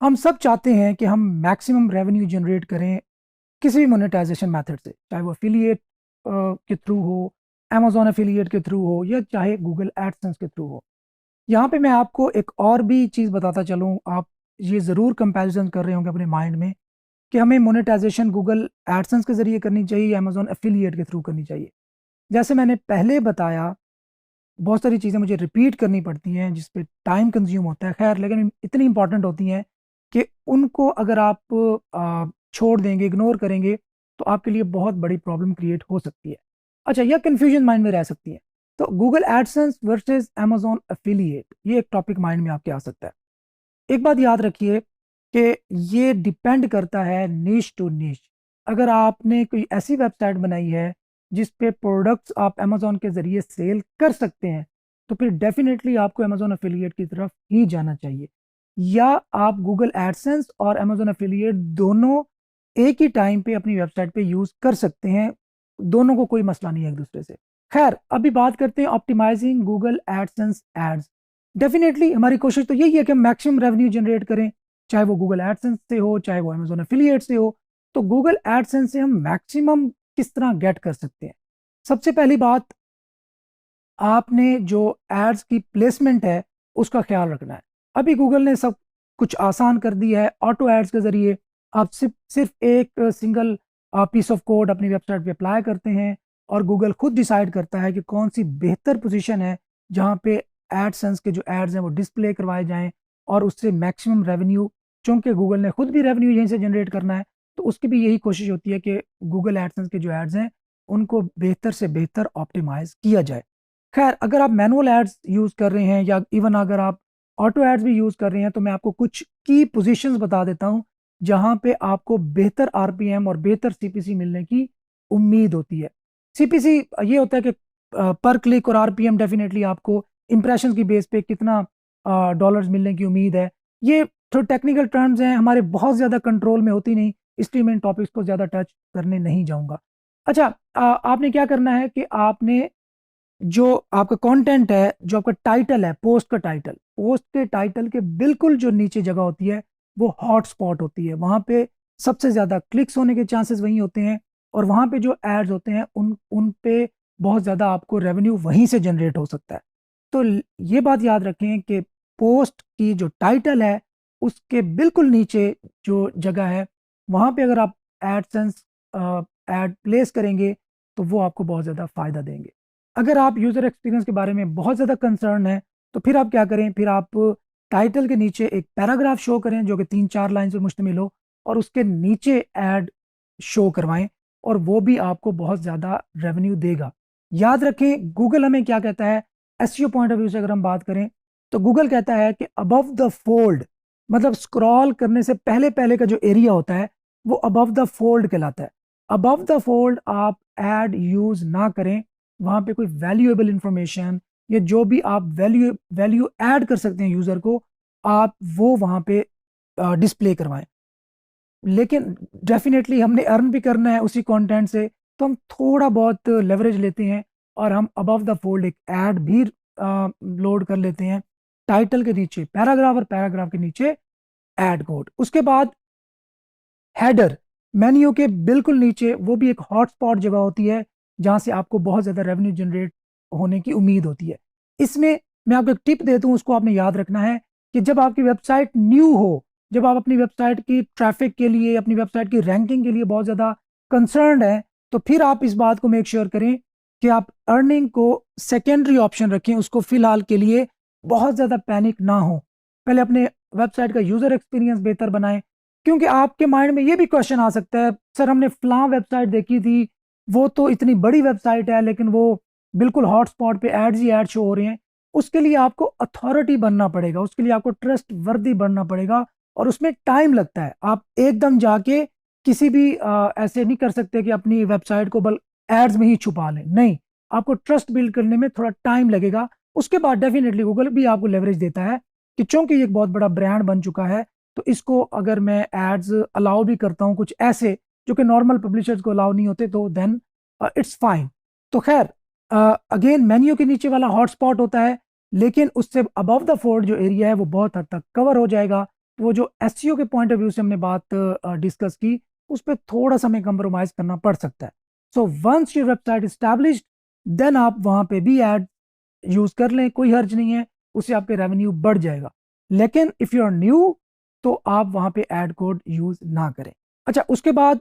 हम सब चाहते हैं कि हम मैक्सिमम रेवेन्यू जनरेट करें किसी भी मोनेटाइजेशन मेथड से, चाहे वो एफिलिएट के थ्रू हो, अमेजोन एफिलिएट के थ्रू हो, या चाहे गूगल एडसेंस के थ्रू हो। यहाँ पे मैं आपको एक और भी चीज़ बताता चलूँ, आप ये ज़रूर कंपैरिजन कर रहे होंगे अपने माइंड में कि हमें मोनेटाइजेशन गूगल एडसेंस के ज़रिए करनी चाहिए या अमेजोन एफिलिएट के थ्रू करनी चाहिए। जैसे मैंने पहले बताया, बहुत सारी चीज़ें मुझे रिपीट करनी पड़ती हैं जिस पे टाइम कंज्यूम होता है, खैर, लेकिन इतनी इंपॉर्टेंट होती हैं कि उनको अगर आप छोड़ देंगे, इग्नोर करेंगे, तो आपके लिए बहुत बड़ी प्रॉब्लम क्रिएट हो सकती है। अच्छा, यह कन्फ्यूजन माइंड में रह सकती है। तो Google AdSense versus Amazon affiliate, ये एक टॉपिक माइंड में आपके आ सकता है। एक बात याद रखिए कि ये डिपेंड करता है नीश टू नीश। अगर आपने कोई ऐसी वेबसाइट बनाई है जिस पे प्रोडक्ट्स आप अमेजोन के ज़रिए सेल कर सकते हैं, तो फिर डेफिनेटली आपको अमेजोन एफिलिएट की तरफ ही जाना चाहिए। या आप गूगल एडसेंस और अमेजोन एफिलिएट दोनों एक ही टाइम पे अपनी वेबसाइट पे यूज़ कर सकते हैं, दोनों को कोई मसला नहीं है एक दूसरे से। खैर, अभी बात करते हैं optimising Google AdSense ads. Definitely हमारी कोशिश तो यही है कि हम मैक्सिमम रेवेन्यू जनरेट करें, चाहे वो गूगल एडसेंस से हो, चाहे वो अमेजोन एफिलिएट से हो। तो गूगल एडसेंस से हम मैक्सिमम किस तरह गेट कर सकते हैं? सबसे पहली बात, आपने जो एड्स की प्लेसमेंट है उसका ख्याल रखना है। अभी गूगल ने सब कुछ आसान कर दिया है। ऑटो एड्स के जरिए आप सिर्फ सिर्फ एक सिंगल पीस ऑफ कोड अपनी वेबसाइट पे अप्लाई करते हैं और गूगल खुद डिसाइड करता है कि कौन सी बेहतर पोजीशन है जहां पे एडसेंस के जो एड्स हैं वो डिस्प्ले करवाए जाएं और उससे मैक्सिमम रेवेन्यू, चूंकि गूगल ने खुद भी रेवेन्यू यहीं से जनरेट करना है, तो उसकी भी यही कोशिश होती है कि गूगल एडसेंस के जो एड्स हैं उनको बेहतर से बेहतर ऑप्टिमाइज किया जाए। खैर, अगर आप मैनुअल एड्स यूज़ कर रहे हैं या इवन अगर आप ऑटो एड्स भी यूज़ कर रहे हैं, तो मैं आपको कुछ की पोजीशंस बता देता हूं जहां पे आपको बेहतर आरपीएम और बेहतर सीपीसी मिलने की उम्मीद होती है। सीपीसी ये होता है कि पर क्लिक, और आरपीएम डेफिनेटली आपको इंप्रेशन की बेस पे कितना डॉलर्स मिलने की उम्मीद है। ये थोड़े टेक्निकल टर्म्स हैं, हमारे बहुत ज़्यादा कंट्रोल में होती नहीं, इसलिए मैं इन टॉपिक्स को ज़्यादा टच करने नहीं जाऊंगा। अच्छा, आपने क्या करना है कि आपने जो आपका कंटेंट है, जो आपका टाइटल है, पोस्ट के टाइटल के बिल्कुल जो नीचे जगह होती है वो हॉटस्पॉट होती है। वहां पे सबसे ज्यादा क्लिक्स होने के चांसेस वहीं होते हैं, और वहां पे जो एड्स होते हैं उन उन पे बहुत ज्यादा आपको रेवेन्यू वहीं से जनरेट हो सकता है। तो ये बात याद रखें कि पोस्ट की जो टाइटल है उसके बिल्कुल नीचे जो जगह है, वहां पे अगर आप एडसेंस एड प्लेस करेंगे तो वो आपको बहुत ज़्यादा फ़ायदा देंगे। अगर आप यूज़र एक्सपीरियंस के बारे में बहुत ज़्यादा कंसर्न है, तो फिर आप क्या करें, फिर आप टाइटल के नीचे एक पैराग्राफ शो करें जो कि 3-4 लाइन पर मुश्तमिल हो, और उसके नीचे ऐड शो करवाएं, और वो भी आपको बहुत ज़्यादा रेवेन्यू देगा। याद रखें, गूगल हमें क्या कहता है, एसईओ पॉइंट ऑफ व्यू से अगर हम बात करें, तो गूगल कहता है कि अबव द फोल्ड, मतलब स्क्रॉल करने से पहले पहले का जो एरिया होता है वो अबव द फोल्ड कहलाता है। अबव द फोल्ड आप ऐड यूज ना करें, वहां पे कोई वैल्यूएबल इंफॉर्मेशन या जो भी आप वैल्यू वैल्यू ऐड कर सकते हैं यूजर को, आप वो वहां पे डिस्प्ले करवाएं। लेकिन डेफिनेटली हमने अर्न भी करना है उसी कंटेंट से, तो हम थोड़ा बहुत लेवरेज लेते हैं और हम अबव द फोल्ड एक ऐड भी लोड कर लेते हैं। टाइटल के नीचे पैराग्राफ और पैराग्राफ के नीचे ऐड कोड। उसके बाद हेडर, मेन्यू के बिल्कुल नीचे वो भी एक हॉटस्पॉट जगह होती है जहां से आपको बहुत ज़्यादा रेवेन्यू जनरेट होने की उम्मीद होती है। इसमें मैं आपको एक टिप देता हूँ, उसको आपने याद रखना है कि जब आपकी वेबसाइट न्यू हो, जब आप अपनी वेबसाइट की ट्रैफिक के लिए, अपनी वेबसाइट की रैंकिंग के लिए बहुत ज़्यादा कंसर्न है, तो फिर आप इस बात को मेक श्योर करें कि आप अर्निंग को सेकेंडरी ऑप्शन रखें, उसको फिलहाल के लिए बहुत ज़्यादा पैनिक ना हो। पहले अपने वेबसाइट का यूज़र एक्सपीरियंस बेहतर बनाएं, क्योंकि आपके माइंड में ये भी क्वेश्चन आ सकता है, सर हमने फलां वेबसाइट देखी थी, वो तो इतनी बड़ी वेबसाइट है लेकिन वो बिल्कुल हॉटस्पॉट पे एड्स ही एड शो हो रहे हैं। उसके लिए आपको अथॉरिटी बनना पड़ेगा, उसके लिए आपको ट्रस्ट वर्दी बनना पड़ेगा, और उसमें टाइम लगता है। आप एकदम जाके किसी भी ऐसे नहीं कर सकते कि अपनी वेबसाइट को बल एड्स में ही छुपा लें, नहीं, आपको ट्रस्ट बिल्ड करने में थोड़ा टाइम लगेगा। उसके बाद डेफिनेटली गूगल भी आपको लेवरेज देता है कि चूंकि ये एक बहुत बड़ा ब्रांड बन चुका है, तो इसको अगर मैं एड्स अलाउ भी करता हूं कुछ ऐसे जो कि नॉर्मल पब्लिशर्स को अलाउ नहीं होते, तो देन इट्स फाइन। तो खैर, अगेन मेन्यू के नीचे वाला हॉटस्पॉट होता है, लेकिन उससे अबव द फोल्ड जो एरिया है वो बहुत हद तक कवर हो जाएगा। वो जो एसईओ के पॉइंट ऑफ व्यू से हमने बात डिस्कस की, उस पर थोड़ा सा हमें कंप्रोमाइज करना पड़ सकता है। So once your website established, then आप वहां पे भी ऐड यूज कर लें, कोई हर्ज नहीं है, उससे आपके रेवेन्यू बढ़ जाएगा। लेकिन इफ यू आर न्यू, तो आप वहां पे ऐड कोड यूज ना करें। अच्छा, उसके बाद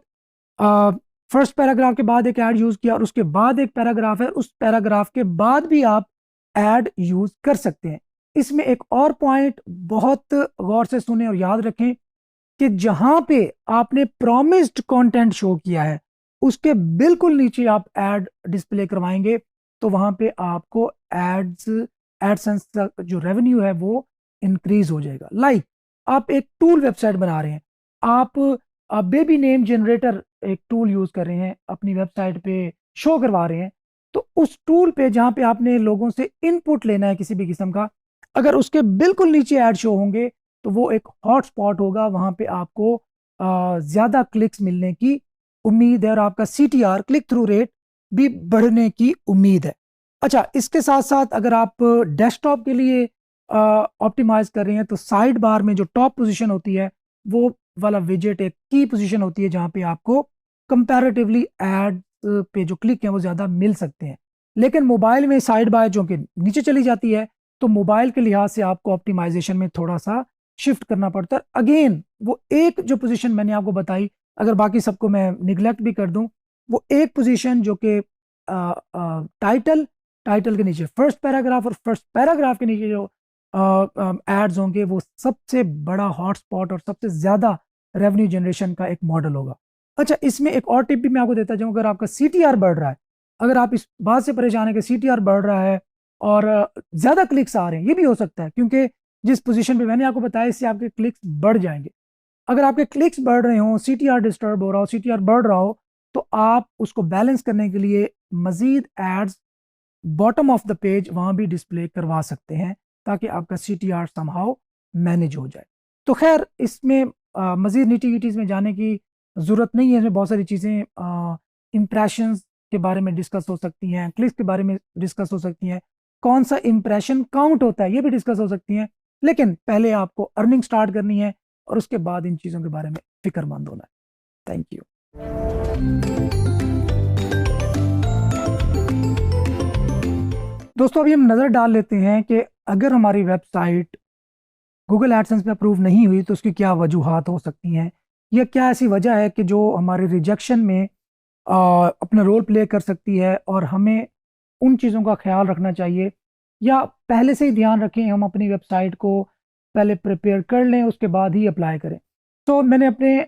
फर्स्ट पैराग्राफ के बाद एक ऐड यूज किया और उसके बाद एक पैराग्राफ है, उस पैराग्राफ के बाद भी आप ऐड यूज कर सकते हैं। इसमें एक और पॉइंट बहुत गौर से सुने और याद रखें कि जहां पे आपने प्रॉमिस्ड कंटेंट शो किया है, उसके बिल्कुल नीचे आप ऐड डिस्प्ले करवाएंगे, तो वहां पे आपको एडसेंस का जो रेवेन्यू है वो इंक्रीज हो जाएगा। लाइक आप एक टूल वेबसाइट बना रहे हैं, आप बेबी नेम जनरेटर एक टूल यूज कर रहे हैं, अपनी वेबसाइट पे शो करवा रहे हैं, तो उस टूल पे जहां पे आपने लोगों से इनपुट लेना है किसी भी किस्म का, अगर उसके बिल्कुल नीचे ऐड शो होंगे, तो वो एक हॉटस्पॉट होगा, वहां पे आपको ज्यादा क्लिक्स मिलने की उम्मीद है और आपका सीटीआर, क्लिक थ्रू रेट, भी बढ़ने की उम्मीद है। अच्छा, इसके साथ साथ अगर आप डेस्कटॉप के लिए ऑप्टिमाइज कर रहे हैं, तो साइड बार में जो टॉप पोजीशन होती है, वो वाला विजेट एक की पोजीशन होती है, जहां पे आपको कंपैरेटिवली एड पे जो क्लिक है वो ज्यादा मिल सकते हैं। लेकिन मोबाइल में साइड बार जो कि नीचे चली जाती है, तो मोबाइल के लिहाज से आपको ऑप्टिमाइजेशन में थोड़ा सा शिफ्ट करना पड़ता है। अगेन वो एक जो पोजीशन मैंने आपको बताई, अगर बाकी सबको मैं निगलेक्ट भी कर दूं, वो एक पोजीशन जो कि टाइटल, टाइटल के नीचे फर्स्ट पैराग्राफ और फर्स्ट पैराग्राफ के नीचे जो एड्स होंगे, वो सबसे बड़ा हॉटस्पॉट और सबसे ज्यादा रेवेन्यू जनरेशन का एक मॉडल होगा। अच्छा, इसमें एक और टिप भी मैं आपको देता जाऊं, अगर आपका सीटीआर बढ़ रहा है, अगर आप इस बात से परेशान है कि सीटीआर बढ़ रहा है और ज्यादा क्लिक्स आ रहे हैं, ये भी हो सकता है क्योंकि जिस पोजीशन पे मैंने आपको बताया, इससे आपके क्लिक्स बढ़ जाएंगे। अगर आपके क्लिक्स बढ़ रहे हो, सीटीआर डिस्टर्ब हो रहा हो, सीटीआर बढ़ रहा हो, तो आप उसको बैलेंस करने के लिए मजीद ads bottom of the page वहां भी डिस्प्ले करवा सकते हैं, ताकि आपका सीटीआर समहाउ मैनेज हो जाए। तो खैर, इसमें मजीद निटी-गिटीज में जाने की जरूरत नहीं है। इसमें बहुत सारी चीजें, इंप्रेशंस के बारे में डिस्कस हो सकती हैं, क्लिक्स के बारे में डिस्कस हो सकती हैं, कौन सा इंप्रेशन काउंट होता है ये भी डिस्कस हो सकती हैं। लेकिन पहले आपको अर्निंग स्टार्ट करनी है और उसके बाद इन चीज़ों के बारे में फिक्रमंद होना है। Thank you. दोस्तों, अभी हम नज़र डाल लेते हैं कि अगर हमारी वेबसाइट गूगल एडसेंस में अप्रूव नहीं हुई, तो उसकी क्या वजूहात हो सकती हैं, या क्या ऐसी वजह है कि जो हमारे रिजेक्शन में अपना रोल प्ले कर सकती है, और हमें उन चीज़ों का ख्याल रखना चाहिए, या पहले से ही ध्यान रखें, हम अपनी वेबसाइट को पहले प्रिपेयर कर लें, उसके बाद ही अप्लाई करें। तो मैंने अपने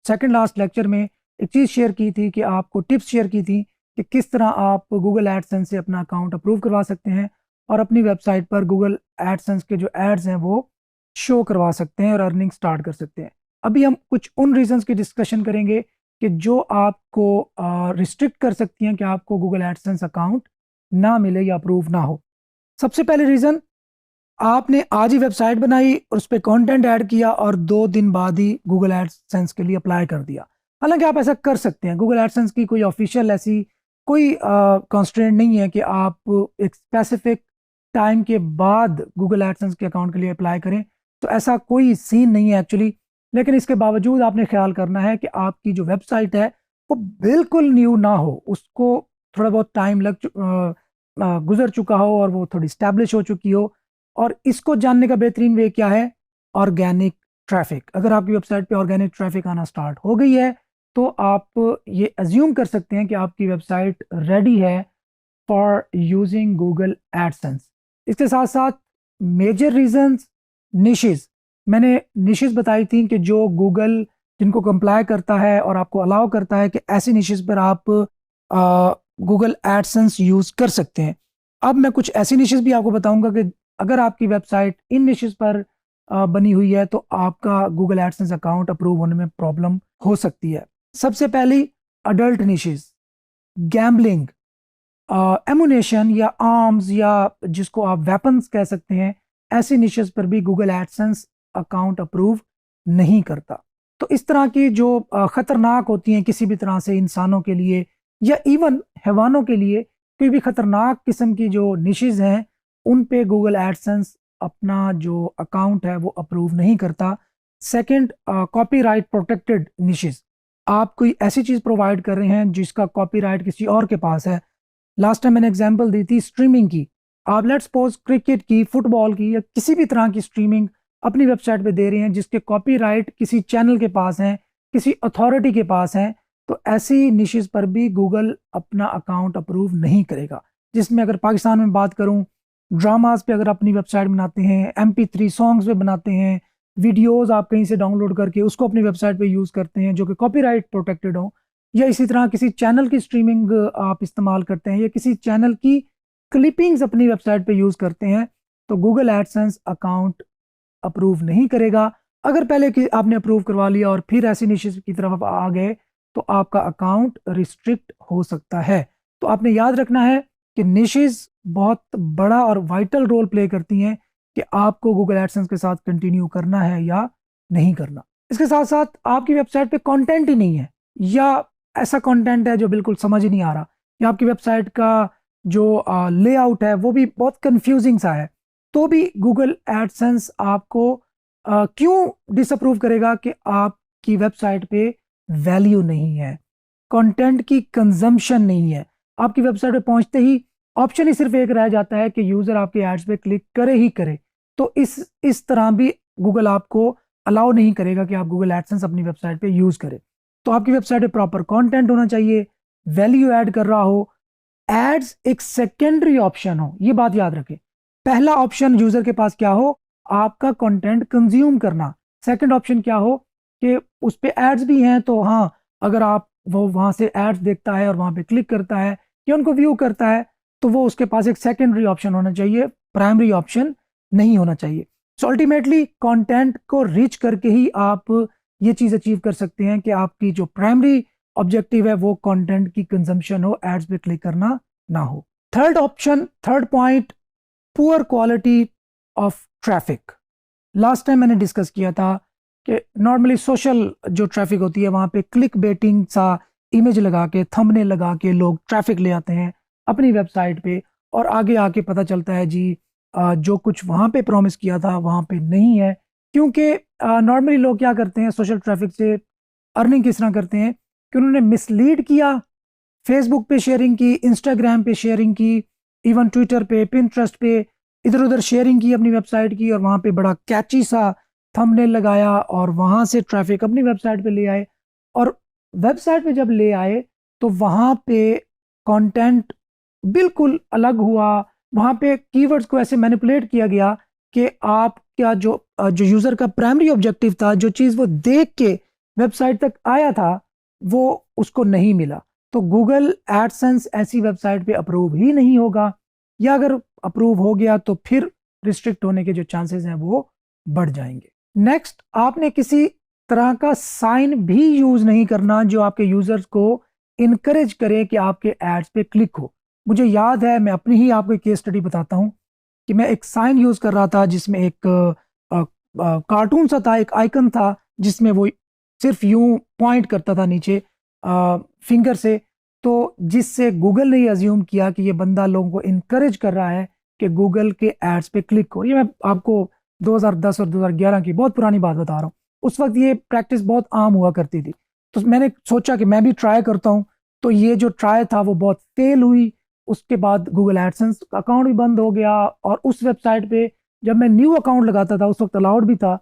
सेकंड लास्ट लेक्चर में एक चीज़ शेयर की थी कि आपको टिप्स शेयर की थी कि किस तरह आप गूगल एडसेंस से अपना अकाउंट अप्रूव करवा सकते हैं और अपनी वेबसाइट पर गूगल एडसेंस के जो एड्स हैं वो शो करवा सकते हैं और अर्निंग स्टार्ट कर सकते हैं। अभी हम कुछ उन रीजंस की डिस्कशन करेंगे कि जो आपको रिस्ट्रिक्ट कर सकती हैं कि आपको गूगल एडसेंस अकाउंट ना मिले या अप्रूव ना हो। सबसे पहले रीज़न, आपने आज ही वेबसाइट बनाई और उस पर कंटेंट ऐड किया और 2 दिन बाद ही गूगल एडसेंस के लिए अप्लाई कर दिया। हालांकि आप ऐसा कर सकते हैं, गूगल एडसेंस की कोई ऑफिशियल ऐसी कोई कंस्ट्रेंट नहीं है कि आप एक स्पेसिफिक टाइम के बाद गूगल एडसेंस के अकाउंट के लिए अप्लाई करें, तो ऐसा कोई सीन नहीं है एक्चुअली। लेकिन इसके बावजूद आपने ख्याल करना है कि आपकी जो वेबसाइट है वो बिल्कुल न्यू ना हो, उसको थोड़ा बहुत टाइम गुजर चुका हो और वो थोड़ी स्टैब्लिश हो चुकी हो। और इसको जानने का बेहतरीन वे क्या है? Organic traffic. अगर आपकी वेबसाइट पे ऑर्गेनिक ट्रैफिक आना स्टार्ट हो गई है, तो आप ये अज्यूम कर सकते हैं कि आपकी वेबसाइट रेडी है फॉर यूजिंग गूगल एडसेंस। इसके साथ साथ मेजर रीजंस, निशेस, मैंने निशेस बताई थी कि जो गूगल जिनको कंप्लाई करता है और आपको अलाउ करता है कि ऐसी निशेस पर आप गूगल एडसेंस यूज कर सकते हैं। अब मैं कुछ ऐसी निशेस भी आपको बताऊंगा कि अगर आपकी वेबसाइट इन निशेस पर बनी हुई है, तो आपका गूगल एडसेंस अकाउंट अप्रूव होने में प्रॉब्लम हो सकती है। सबसे पहली, अडल्ट निशेस, गैम्बलिंग, एमुनेशन या आर्म्स, या जिसको आप वेपन्स कह सकते हैं, ऐसी निशेस पर भी गूगल एडसेंस अकाउंट अप्रूव नहीं करता। तो इस तरह की जो खतरनाक होती हैं किसी भी तरह से इंसानों के लिए या इवन हैवानों के लिए, कोई भी खतरनाक किस्म की जो निशेस हैं, उन पे गूगल एडसेंस अपना जो अकाउंट है वो अप्रूव नहीं करता। सेकंड, कॉपीराइट प्रोटेक्टेड निशेस, आप कोई ऐसी चीज़ प्रोवाइड कर रहे हैं जिसका कॉपीराइट किसी और के पास है। लास्ट टाइम मैंने एग्जांपल दी थी स्ट्रीमिंग की। आप लेट्स सपोज क्रिकेट की, फुटबॉल की या किसी भी तरह की स्ट्रीमिंग अपनी वेबसाइट पे दे रहे हैं जिसके कॉपीराइट किसी चैनल के पास हैं, किसी अथॉरिटी के पास हैं, तो ऐसी निशेस पर भी गूगल अपना अकाउंट अप्रूव नहीं करेगा। जिसमें अगर पाकिस्तान में बात करूं, ड्रामाज पे अगर अपनी वेबसाइट बनाते हैं, MP3 सॉन्ग्स पे बनाते हैं, वीडियोस आप कहीं से डाउनलोड करके उसको अपनी वेबसाइट पे यूज़ करते हैं जो कि कॉपीराइट प्रोटेक्टेड हो, या इसी तरह किसी चैनल की स्ट्रीमिंग आप इस्तेमाल करते हैं या किसी चैनल की क्लिपिंग्स अपनी वेबसाइट पे यूज़ करते हैं, तो गूगल एडसेंस अकाउंट अप्रूव नहीं करेगा। अगर पहले कि आपने अप्रूव करवा लिया और फिर ऐसी निशेस की तरफ आप आ गए तो आपका अकाउंट रिस्ट्रिक्ट हो सकता है। तो आपने याद रखना है कि निशेस बहुत बड़ा और वाइटल रोल प्ले करती हैं कि आपको गूगल एडसेंस के साथ कंटिन्यू करना है या नहीं करना। इसके साथ साथ आपकी वेबसाइट पे कंटेंट ही नहीं है, या ऐसा कंटेंट है जो बिल्कुल समझ ही नहीं आ रहा, या आपकी वेबसाइट का जो लेआउट है वो भी बहुत कंफ्यूजिंग सा है, तो भी गूगल एडसेंस आपको क्यों डिसअप्रूव करेगा कि आपकी वेबसाइट पे वैल्यू नहीं है, कंटेंट की कंजम्पशन नहीं है। आपकी वेबसाइट पे पहुंचते ही ऑप्शन ही सिर्फ एक रह जाता है कि यूज़र आपके एड्स पे क्लिक करे ही करे। तो इस तरह भी गूगल आपको अलाउ नहीं करेगा कि आप गूगल एडसेंस अपनी वेबसाइट पे यूज़ करें। तो आपकी वेबसाइट पे प्रॉपर कंटेंट होना चाहिए, वैल्यू ऐड कर रहा हो, एड्स एक सेकेंडरी ऑप्शन हो, ये बात याद रखें। पहला ऑप्शन यूजर के पास क्या हो, आपका कंटेंट कंज्यूम करना। सेकंड ऑप्शन क्या हो कि उस पे एड्स भी हैं, तो हाँ, अगर आप वो वहां से एड्स देखता है और वहां पे क्लिक करता है या उनको व्यू करता है, तो वो उसके पास एक सेकेंडरी ऑप्शन होना चाहिए, प्राइमरी ऑप्शन नहीं होना चाहिए। सो अल्टीमेटली कंटेंट को रीच करके ही आप ये चीज अचीव कर सकते हैं कि आपकी जो प्राइमरी ऑब्जेक्टिव है वो कंटेंट की कंजम्पशन हो, एड्स पे क्लिक करना ना हो। Third option, third point, poor quality of traffic. Last time मैंने डिस्कस किया था कि नॉर्मली सोशल जो ट्रैफिक होती है वहां पे क्लिक बेटिंग सा इमेज लगा के, थंबनेल लगा के लोग ट्रैफिक ले आते हैं अपनी वेबसाइट पे, और आगे आके पता चलता है जी जो कुछ वहां पे प्रॉमिस किया था वहां पे नहीं है। क्योंकि नॉर्मली लोग क्या करते हैं, सोशल ट्रैफिक से अर्निंग किस तरह करते हैं कि उन्होंने मिसलीड किया, फेसबुक पे शेयरिंग की, इंस्टाग्राम पे शेयरिंग की, इवन ट्विटर पे, पिंटरेस्ट पे इधर उधर शेयरिंग की अपनी वेबसाइट की, और वहां पे बड़ा कैची सा थंबनेल लगाया और वहां से ट्रैफिक अपनी वेबसाइट पे ले आए। और वेबसाइट पे जब ले आए तो वहां पे कंटेंट बिल्कुल अलग हुआ, वहां पे कीवर्ड्स को ऐसे मैनिपुलेट किया गया कि आपका जो यूजर का प्राइमरी ऑब्जेक्टिव था, जो चीज वो देख के वेबसाइट तक आया था, वो उसको नहीं मिला। तो गूगल एडसेंस ऐसी वेबसाइट पे अप्रूव ही नहीं होगा, या अगर अप्रूव हो गया तो फिर रिस्ट्रिक्ट होने के जो चांसेस हैं वो बढ़ जाएंगे। नेक्स्ट, आपने किसी तरह का साइन भी यूज नहीं करना जो आपके यूजर्स को इनकरेज करे कि आपके एड्स पे क्लिक हो। मुझे याद है, मैं अपनी ही आपको एक केस स्टडी बताता हूँ कि मैं एक साइन यूज कर रहा था जिसमें एक कार्टून सा था, एक आइकन था जिसमें वो सिर्फ यूं पॉइंट करता था नीचे फिंगर से, तो जिससे गूगल ने ये अज्यूम किया कि ये बंदा लोगों को इनकरेज कर रहा है कि गूगल के एड्स पे क्लिक करो। ये मैं आपको 2010 और 2011 की बहुत पुरानी बात बता रहा हूँ। उस वक्त ये प्रैक्टिस बहुत आम हुआ करती थी, तो मैंने सोचा कि मैं भी ट्राई करता हूँ। तो ये जो ट्राई था वो बहुत फेल हुई। उसके बाद गूगल एडसेंस अकाउंट भी बंद हो गया, और उस वेबसाइट पे जब मैं न्यू अकाउंट लगाता था, उस वक्त अलाउड भी था,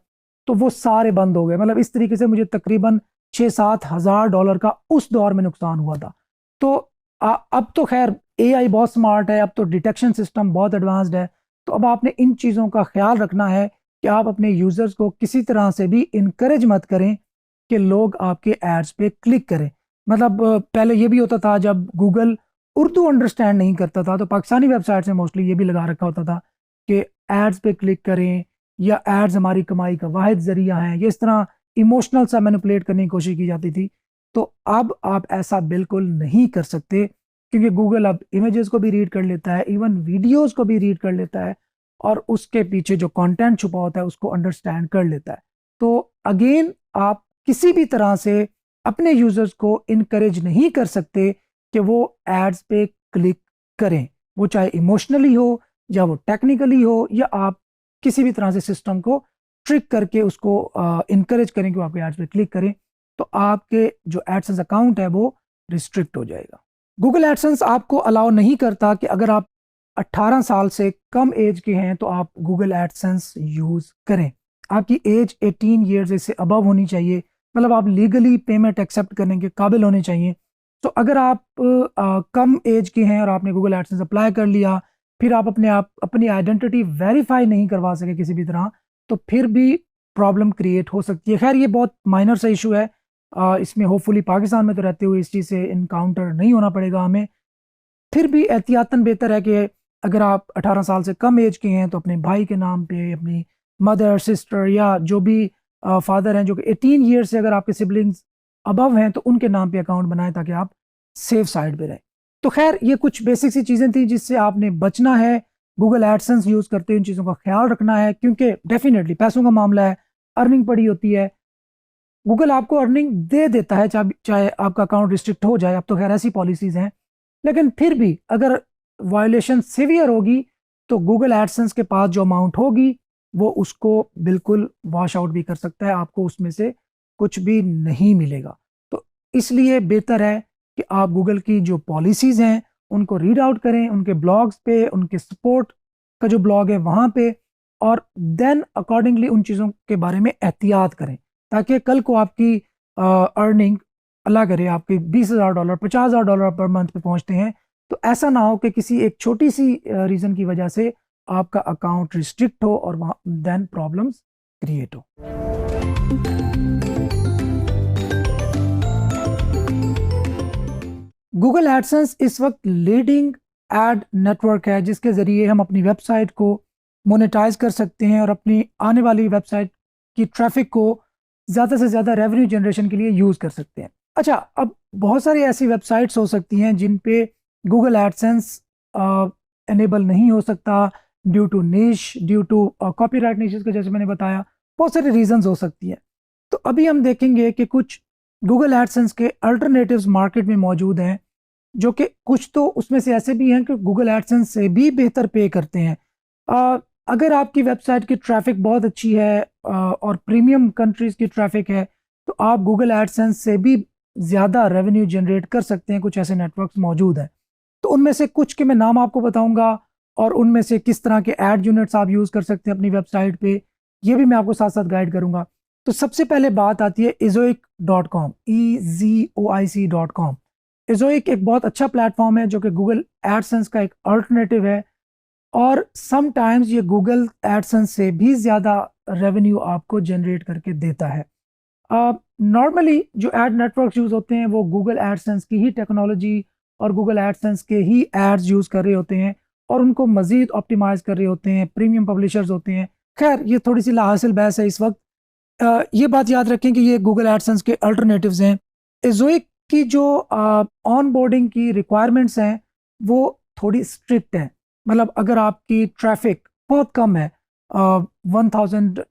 तो वो सारे बंद हो गए। मतलब इस तरीके से मुझे तकरीबन 6-7 हज़ार डॉलर का उस दौर में नुकसान हुआ था। तो अब तो खैर AI बहुत स्मार्ट है, अब तो डिटेक्शन सिस्टम बहुत एडवांस्ड है। तो अब आपने इन चीज़ों का ख्याल रखना है कि आप अपने यूजर्स को किसी तरह से भी इनकरेज मत करें कि लोग आपके एड्स पे क्लिक करें। मतलब पहले ये भी होता था, जब गूगल उर्दू अंडरस्टैंड नहीं करता था तो पाकिस्तानी वेबसाइट्स में मोस्टली ये भी लगा रखा होता था कि एड्स पे क्लिक करें, या एड्स हमारी कमाई का वाहिद जरिया है, ये इस तरह इमोशनल सा मैनिपुलेट करने की कोशिश की जाती थी। तो अब आप ऐसा बिल्कुल नहीं कर सकते, क्योंकि गूगल अब इमेजेस को भी रीड कर लेता है, इवन वीडियोस को भी रीड कर लेता है, और उसके पीछे जो कंटेंट छुपा होता है उसको अंडरस्टैंड कर लेता है। तो अगेन, आप किसी भी तरह से अपने यूजर्स को इनकरेज नहीं कर सकते कि वो एड्स पे क्लिक करें, वो चाहे इमोशनली हो या वो टेक्निकली हो या आप किसी भी तरह से सिस्टम को ट्रिक करके उसको इनकरेज करें कि वो आपके एड्स पे क्लिक करें, तो आपके जो एडसेंस अकाउंट है वो रिस्ट्रिक्ट हो जाएगा। गूगल एडसेंस आपको अलाउ नहीं करता कि अगर आप 18 साल से कम एज के हैं तो आप गूगल एडसेंस यूज़ करें। आपकी एज 18 ईयर्स से अबव होनी चाहिए, मतलब आप लीगली पेमेंट एक्सेप्ट करने के काबिल होने चाहिए। तो अगर आप कम एज के हैं और आपने गूगल एडसेंस अप्लाई कर लिया, फिर आप अपनी आइडेंटिटी वेरीफाई नहीं करवा सके किसी भी तरह, तो फिर भी प्रॉब्लम क्रिएट हो सकती है। खैर ये बहुत माइनर सा इशू है, इसमें होपफुली पाकिस्तान में तो रहते हुए इस चीज़ से इनकाउंटर नहीं होना पड़ेगा हमें। फिर भी एहतियातन बेहतर है कि अगर आप 18 साल से कम एज के हैं तो अपने भाई के नाम पे, अपनी मदर, सिस्टर या जो भी फादर हैं जो कि 18 ईयर से अगर आपके सिबलिंग्स अबव हैं तो उनके नाम पे अकाउंट बनाएं ताकि आप सेफ साइड पे रहें। तो खैर ये कुछ बेसिक सी चीज़ें थी जिससे आपने बचना है। गूगल एडसेंस यूज़ करते हुए इन चीज़ों का ख्याल रखना है, क्योंकि डेफिनेटली पैसों का मामला है, अर्निंग पड़ी होती है। गूगल आपको अर्निंग दे देता है चाहे आपका अकाउंट रिस्ट्रिक्ट हो जाए, अब तो खैर ऐसी पॉलिसीज़ हैं, लेकिन फिर भी अगर वायलेशन सीवियर होगी तो गूगल एडसेंस के पास जो अमाउंट होगी वो उसको बिल्कुल वॉश आउट भी कर सकता है, आपको उसमें से कुछ भी नहीं मिलेगा। तो इसलिए बेहतर है कि आप गूगल की जो पॉलिसीज़ हैं उनको रीड आउट करें, उनके ब्लॉग्स पे, उनके सपोर्ट का जो ब्लॉग है वहाँ पे, और देन अकॉर्डिंगली उन चीज़ों के बारे में एहतियात करें, ताकि कल को आपकी अर्निंग अल्लाह करे आपके $20,000 $50,000 पर मंथ पे पहुंचते हैं, तो ऐसा ना हो कि किसी एक छोटी सी रीज़न की वजह से आपका अकाउंट रिस्ट्रिक्ट हो और वहाँ देन प्रॉब्लम्स क्रिएट हो। गूगल एडसेंस इस वक्त लीडिंग एड नेटवर्क है जिसके ज़रिए हम अपनी वेबसाइट को मोनेटाइज कर सकते हैं और अपनी आने वाली वेबसाइट की ट्रैफिक को ज़्यादा से ज़्यादा रेवेन्यू जनरेशन के लिए यूज़ कर सकते हैं। अच्छा, अब बहुत सारी ऐसी वेबसाइट्स हो सकती हैं जिन पे गूगल एडसेंस एनेबल नहीं हो सकता, ड्यू टू निश, ड्यू टू कॉपीराइट निशेस का, जैसे मैंने बताया बहुत सारी रीजंस हो सकती हैं। तो अभी हम देखेंगे कि कुछ गूगल एडसेंस के अल्टरनेटिव्स मार्केट में मौजूद हैं, जो कि कुछ तो उसमें से ऐसे भी हैं कि गूगल एडसेंस से भी बेहतर पे करते हैं। अगर आपकी वेबसाइट की ट्रैफिक बहुत अच्छी है और प्रीमियम कंट्रीज़ की ट्रैफिक है, तो आप गूगल एडसेंस से भी ज़्यादा रेवेन्यू जनरेट कर सकते हैं। कुछ ऐसे नेटवर्क्स मौजूद हैं, तो उनमें से कुछ के मैं नाम आपको बताऊंगा और उनमें से किस तरह के एड यूनिट्स आप यूज़ कर सकते हैं अपनी वेबसाइट पे, ये भी मैं आपको साथ साथ गाइड करूंगा। तो सबसे पहले बात आती है ezoic.com, EZOIC.com। ezoic एक बहुत अच्छा प्लेटफॉर्म है जो कि गूगल एडसेंस का एक अल्टरनेटिव है, और समटाइम्स ये गूगल एडसेंस से भी ज़्यादा रेवेन्यू आपको जनरेट करके देता है। नॉर्मली जो एड नेटवर्क्स यूज़ होते हैं वो गूगल एडसेंस की ही टेक्नोलॉजी और गूगल एडसेंस के ही एड्स यूज़ कर रहे होते हैं और उनको मज़ीद ऑप्टिमाइज़ कर रहे होते हैं, प्रीमियम पब्लिशर्स होते हैं। खैर ये थोड़ी सी लाहासिल बहस है इस वक्त। ये बात याद रखें कि ये गूगल एडसेंस के अल्टरनेटिव्स हैं। ezoic की जो ऑन बोर्डिंग की रिक्वायरमेंट्स हैं वो थोड़ी स्ट्रिक्ट हैं, मतलब अगर आपकी ट्रैफिक बहुत कम है, 1000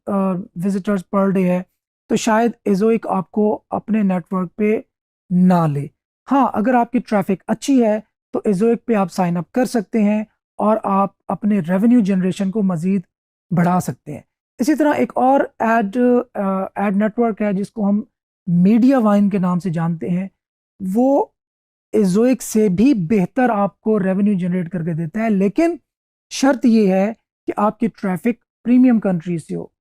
विजिटर्स पर डे है, तो शायद ezoic आपको अपने नेटवर्क पे ना ले। हाँ, अगर आपकी ट्रैफिक अच्छी है तो ezoic पे आप साइन अप कर सकते हैं और आप अपने रेवेन्यू जनरेशन को मज़ीद बढ़ा सकते हैं। इसी तरह एक और एड नेटवर्क है जिसको हम मीडिया वाइन के नाम से जानते हैं, वो ezoic से भी बेहतर आपको रेवेन्यू जनरेट करके देता है, लेकिन शर्त ये है कि आपकी ट्रैफिक प्रीमियम कंट्री से हो।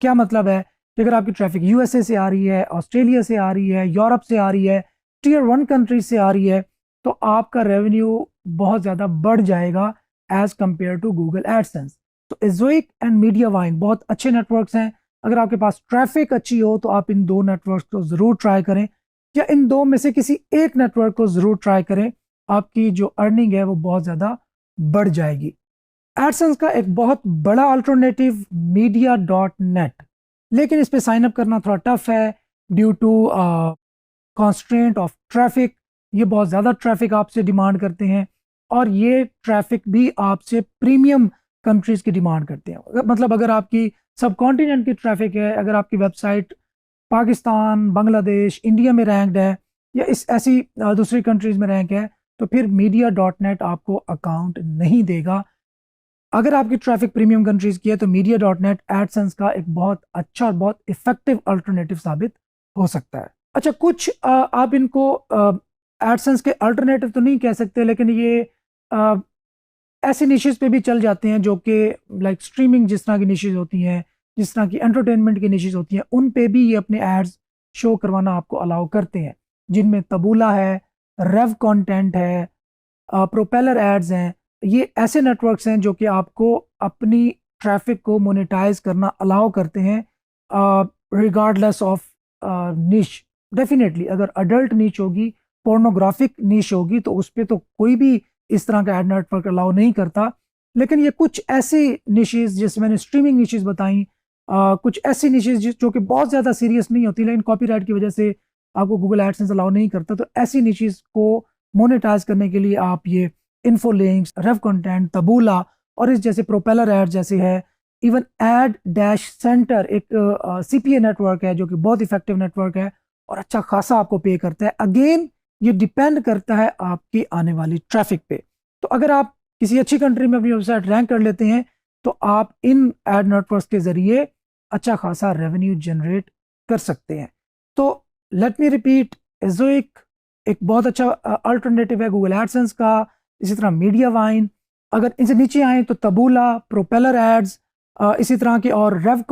क्या मतलब है कि अगर आपकी ट्रैफिक यूएसए से आ रही है, ऑस्ट्रेलिया से आ रही है, यूरोप से आ रही है, टीयर 1 कंट्रीज से आ रही है, तो आपका रेवेन्यू बहुत ज़्यादा बढ़ जाएगा as compare to Google AdSense. तो ezoic एंड मीडिया वाइन बहुत अच्छे नेटवर्क्स हैं। अगर आपके पास ट्रैफिक अच्छी हो तो आप इन दो नेटवर्क्स को ज़रूर ट्राई करें, या इन दो में से किसी एक नेटवर्क को ज़रूर ट्राई करें, आपकी जो अर्निंग है वो बहुत ज़्यादा बढ़ जाएगी। एडसेंस का एक बहुत बड़ा अल्टरनेटिव media.net, लेकिन इस पे साइन अप करना थोड़ा टफ है due to constraint of traffic. ये बहुत ज़्यादा ट्रैफिक आपसे डिमांड करते हैं और ये ट्रैफिक भी आपसे प्रीमियम कंट्रीज़ की डिमांड करते हैं। मतलब अगर आपकी सब कॉन्टिनेंट की ट्रैफिक है, अगर आपकी वेबसाइट पाकिस्तान, बांग्लादेश, इंडिया में रैंक्ड है या इस ऐसी दूसरी कंट्रीज़ में रैंक है, तो फिर media.net आपको अकाउंट नहीं देगा। अगर आपकी ट्रैफिक प्रीमियम कंट्रीज की है तो मीडिया डॉट नेट एडसेंस का एक बहुत अच्छा और बहुत इफेक्टिव अल्टरनेटिव साबित हो सकता है। अच्छा, कुछ आप इनको एडसेंस के अल्टरनेटिव तो नहीं कह सकते, लेकिन ये अ, ऐसे निशेस पे भी चल जाते हैं जो कि लाइक स्ट्रीमिंग जिस तरह की निशेस होती हैं, जिस तरह की एंटरटेनमेंट की निशेस होती हैं, उन पे भी ये अपने एड्स शो करवाना आपको अलाउ करते हैं, जिनमें तबूला है, रेव कंटेंट है, प्रोपेलर एड्स हैं। ये ऐसे नेटवर्क्स हैं जो कि आपको अपनी ट्रैफिक को मोनेटाइज करना अलाउ करते हैं रिगार्डलेस ऑफ निश। डेफिनेटली अगर अडल्ट निश होगी, पोर्नोग्राफिक निश होगी, तो उस पर तो कोई भी इस तरह का एड नेटवर्क अलाउ नहीं करता। लेकिन ये कुछ ऐसी निशेस, जैसे मैंने स्ट्रीमिंग निशेस बताई, कुछ ऐसी निशेस जो कि बहुत ज़्यादा सीरियस नहीं होती, लेकिन कॉपीराइट की वजह से आपको गूगल एडसेंस अलाउ नहीं करता, तो ऐसी निशेस को मोनेटाइज करने के लिए आप ये इन्फो लिंक्स, रेव कंटेंट, तबूला और इस जैसे प्रोपेलर एड जैसे है, इवन एड डैश सेंटर एक सीपीए नेटवर्क है जो कि बहुत इफेक्टिव नेटवर्क है और अच्छा खासा आपको पे करता है। अगेन ये डिपेंड करता है आपकी आने वाली ट्रैफिक पे। तो अगर आप किसी अच्छी कंट्री में अपनी वेबसाइट रैंक कर लेते हैं तो आप इन एड नेटवर्क्स के जरिए अच्छा खासा रेवेन्यू जनरेट कर सकते हैं। तो लेट मी रिपीट, एजोइक एक बहुत अच्छा अल्टरनेटिव है गूगल एडसेंस का। इसी तरह मीडिया वाइन, अगर इनसे नीचे आए तो तबूला, प्रोपेलर एड्स, इसी तरह के और रेव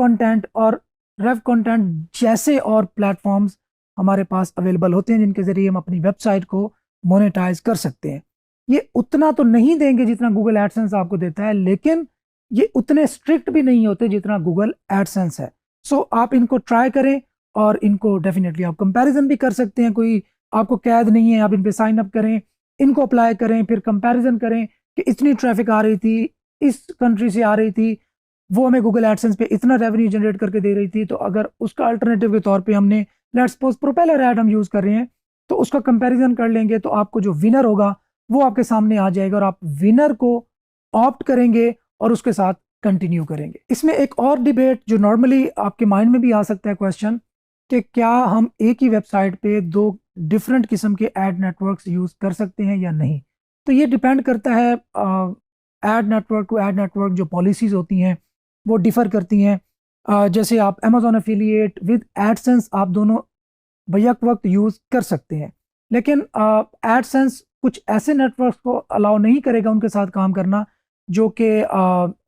कंटेंट जैसे और प्लेटफॉर्म्स हमारे पास अवेलेबल होते हैं जिनके ज़रिए हम अपनी वेबसाइट को मोनेटाइज कर सकते हैं। ये उतना तो नहीं देंगे जितना गूगल एडसेंस आपको देता है, लेकिन ये उतने स्ट्रिक्ट भी नहीं होते जितना गूगल एडसेंस है। सो आप इनको ट्राई करें और इनको डेफिनेटली आप कंपैरिजन भी कर सकते हैं, कोई आपको कैद नहीं है। आप इन पे साइन अप करें, इनको अप्लाई करें, फिर कंपैरिजन करें कि इतनी ट्रैफिक आ रही थी, इस कंट्री से आ रही थी, वो हमें गूगल एडसेंस पे इतना रेवेन्यू जनरेट करके दे रही थी, तो अगर उसका अल्टरनेटिव के तौर पे हमने लेट्स सपोज प्रोपेलर ऐड हम यूज़ कर रहे हैं, तो उसका कंपैरिजन कर लेंगे तो आपको जो विनर होगा वो आपके सामने आ जाएगा और आप विनर को ऑप्ट करेंगे और उसके साथ कंटिन्यू करेंगे। इसमें एक और डिबेट जो नॉर्मली आपके माइंड में भी आ सकता है क्वेश्चन, कि क्या हम एक ही वेबसाइट पे दो डिफरेंट किस्म के एड नेटवर्क्स यूज़ कर सकते हैं या नहीं। तो ये डिपेंड करता है ad network to ad network, जो पॉलिसीज़ होती हैं वो डिफ़र करती हैं। जैसे आप अमेजॉन एफिलिएट विद एडसेंस आप दोनों बैक वक्त यूज़ कर सकते हैं, लेकिन एडसेंस कुछ ऐसे नेटवर्क्स को अलाउ नहीं करेगा उनके साथ काम करना जो कि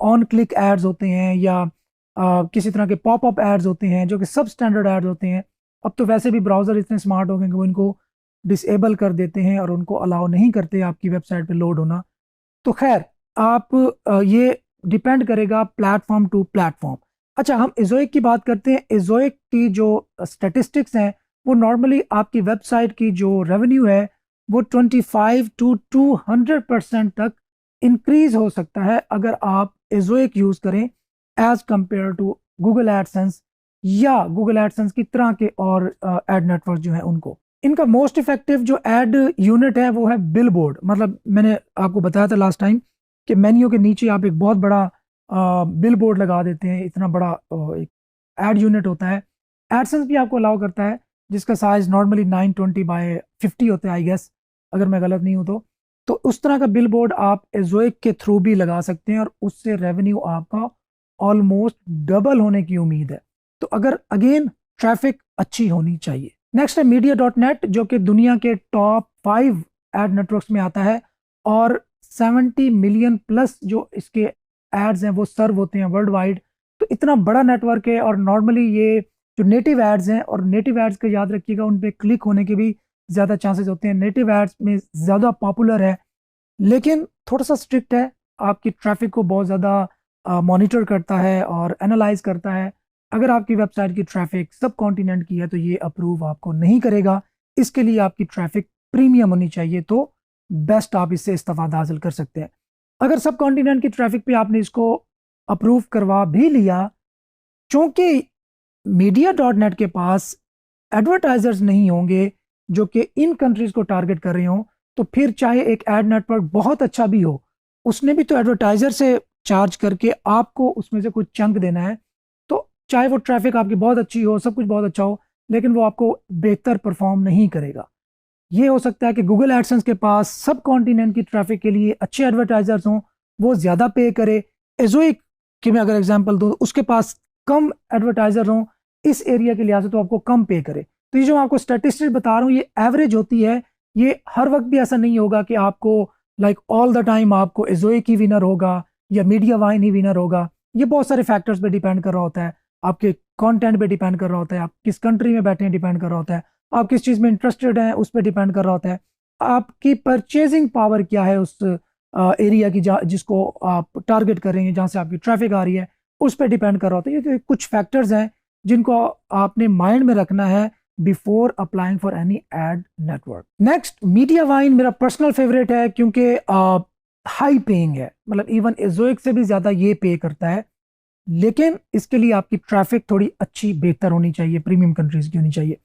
ऑन क्लिक एड्स होते हैं या किसी तरह के पॉपअप एड्स होते हैं जो कि सब स्टैंडर्ड एड्स होते हैं। अब तो वैसे भी ब्राउज़र इतने स्मार्ट हो गए कि वो इनको डिसेबल कर देते हैं और उनको अलाउ नहीं करते आपकी वेबसाइट पे लोड होना। तो खैर, आप ये डिपेंड करेगा प्लेटफॉर्म टू प्लेटफॉर्म। अच्छा, हम एजोइक की बात करते हैं। एजोइक की जो स्टैटिस्टिक्स हैं वो नॉर्मली आपकी वेबसाइट की जो रेवेन्यू है वो 25 to 200% तक इंक्रीज हो सकता है अगर आप एजोइक यूज़ करें as compare to Google AdSense या गूगल एडसेंस की तरह के और एड नेटवर्क जो है उनको। इनका मोस्ट इफेक्टिव जो एड यूनिट है वो है बिलबोर्ड। मतलब मैंने आपको बताया था लास्ट टाइम कि मेन्यू के नीचे आप एक बहुत बड़ा बिलबोर्ड लगा देते हैं, इतना बड़ा एक एड यूनिट होता है। एडसेंस भी आपको अलाउ करता है जिसका साइज नॉर्मली 920x50 होता है, आई गेस, अगर मैं गलत नहीं हूँ तो उस तरह का बिलबोर्ड आप एजोइक के थ्रू भी लगा सकते हैं और उससे रेवेन्यू आपका ऑलमोस्ट डबल होने की उम्मीद है। तो अगर अगेन ट्रैफिक अच्छी होनी चाहिए। नेक्स्ट है मीडिया डॉट नेट, जो कि दुनिया के टॉप 5 एड नेटवर्क्स में आता है और 70 मिलियन प्लस जो इसके एड्स हैं वो सर्व होते हैं वर्ल्ड वाइड। तो इतना बड़ा नेटवर्क है और नॉर्मली ये जो नेटिव एड्स हैं, और नेटिव एड्स का याद रखिएगा उन पे क्लिक होने के भी ज़्यादा चांसेस होते हैं, नेटिव एड्स में ज़्यादा पॉपुलर है, लेकिन थोड़ा सा स्ट्रिक्ट है, आपकी ट्रैफिक को बहुत ज़्यादा मॉनिटर करता है और एनालाइज करता है। अगर आपकी वेबसाइट की ट्रैफिक सब कॉन्टिनेंट की है तो ये अप्रूव आपको नहीं करेगा। इसके लिए आपकी ट्रैफिक प्रीमियम होनी चाहिए, तो बेस्ट आप इससे इस्तेफादा हासिल कर सकते हैं। अगर सब कॉन्टिनेंट की ट्रैफिक पे आपने इसको अप्रूव करवा भी लिया, चूंकि मीडिया डॉट नेट के पास एडवर्टाइजर्स नहीं होंगे जो कि इन कंट्रीज को टारगेट कर रहे हों, तो फिर चाहे एक एड नेटवर्क बहुत अच्छा भी हो, उसने भी तो एडवर्टाइजर से चार्ज करके आपको उसमें से कुछ चंक देना है। तो चाहे वो ट्रैफिक आपकी बहुत अच्छी हो, सब कुछ बहुत अच्छा हो, लेकिन वो आपको बेहतर परफॉर्म नहीं करेगा। ये हो सकता है कि गूगल एडसेंस के पास सब कॉन्टिनेंट की ट्रैफिक के लिए अच्छे एडवर्टाइजर्स हों, वो ज़्यादा पे करे, एजोइक की मैं अगर एग्जांपल दूं, उसके पास कम एडवर्टाइजर हों इस एरिया के लिहाज से तो आपको कम पे करे। तो ये जो आपको स्टैटिस्टिक्स बता रहा हूँ ये एवरेज होती है, ये हर वक्त भी ऐसा नहीं होगा कि आपको लाइक ऑल द टाइम आपको एजोइक ही विनर होगा या मीडिया वाइन ही विनर होगा। ये बहुत सारे फैक्टर्स पे डिपेंड कर रहा होता है, आपके कंटेंट पे डिपेंड कर रहा होता है, आप किस कंट्री में बैठे हैं डिपेंड कर रहा होता है, आप किस चीज़ में इंटरेस्टेड हैं उस पर डिपेंड कर रहा होता है, आपकी परचेजिंग पावर क्या है उस एरिया की जिसको आप टारगेट कर रहे हैं, जहाँ से आपकी ट्रैफिक आ रही है, उस पर डिपेंड कर रहा होता है। ये तो कुछ फैक्टर्स हैं जिनको आपने माइंड में रखना है before applying for any ad network. Next, media wine मेरा पर्सनल फेवरेट है क्योंकि हाई पेइंग है, मतलब इवन एजोइक से भी ज़्यादा ये पे करता है, लेकिन इसके लिए आपकी ट्रैफिक थोड़ी अच्छी बेहतर होनी चाहिए, प्रीमियम कंट्रीज की होनी चाहिए।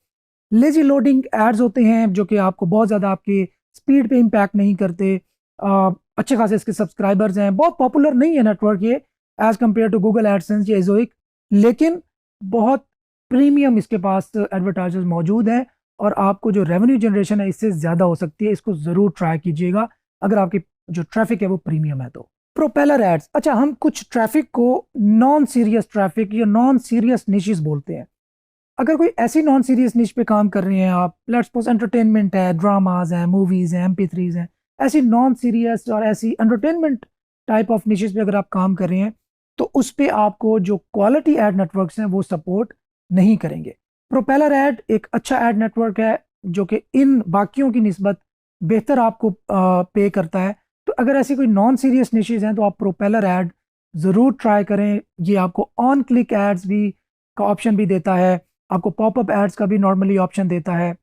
लेजी लोडिंग एड्स होते हैं जो कि आपको बहुत ज़्यादा आपके स्पीड पे इम्पैक्ट नहीं करते, अच्छे खासे इसके सब्सक्राइबर्स हैं, बहुत पॉपुलर नहीं है नेटवर्क ये as compare to Google AdSense या एजोइक, लेकिन बहुत प्रीमियम इसके पास एडवर्टाइजर्स मौजूद हैं और आपको जो रेवेन्यू जनरेशन है इससे ज़्यादा हो सकती है। इसको ज़रूर ट्राई कीजिएगा अगर आपकी जो ट्रैफिक है वो प्रीमियम है तो। प्रोपेलर एड्स, अच्छा हम कुछ ट्रैफिक को नॉन सीरियस ट्रैफिक या नॉन सीरियस निशेस बोलते हैं। अगर कोई ऐसी नॉन सीरियस निश पे काम कर रहे हैं आप, लेट्स सपोज एंटरटेनमेंट है, ड्रामाज हैं, मूवीज़ हैं, MP3s हैं, ऐसी नॉन सीरियस और ऐसी एंटरटेनमेंट टाइप ऑफ निशेस पे अगर आप काम कर रहे हैं तो उस पे आपको जो क्वालिटी एड नेटवर्क्स हैं वो सपोर्ट नहीं करेंगे। प्रोपेलर एड एक अच्छा एड नेटवर्क है जो कि इन बाकियों की निस्बत बेहतर आपको पे करता है। तो अगर ऐसी कोई नॉन सीरियस निशेस हैं तो आप प्रोपेलर एड ज़रूर ट्राई करें। ये आपको ऑन क्लिक एड्स भी का ऑप्शन भी देता है, आपको पॉपअप एड्स का भी नॉर्मली ऑप्शन देता है,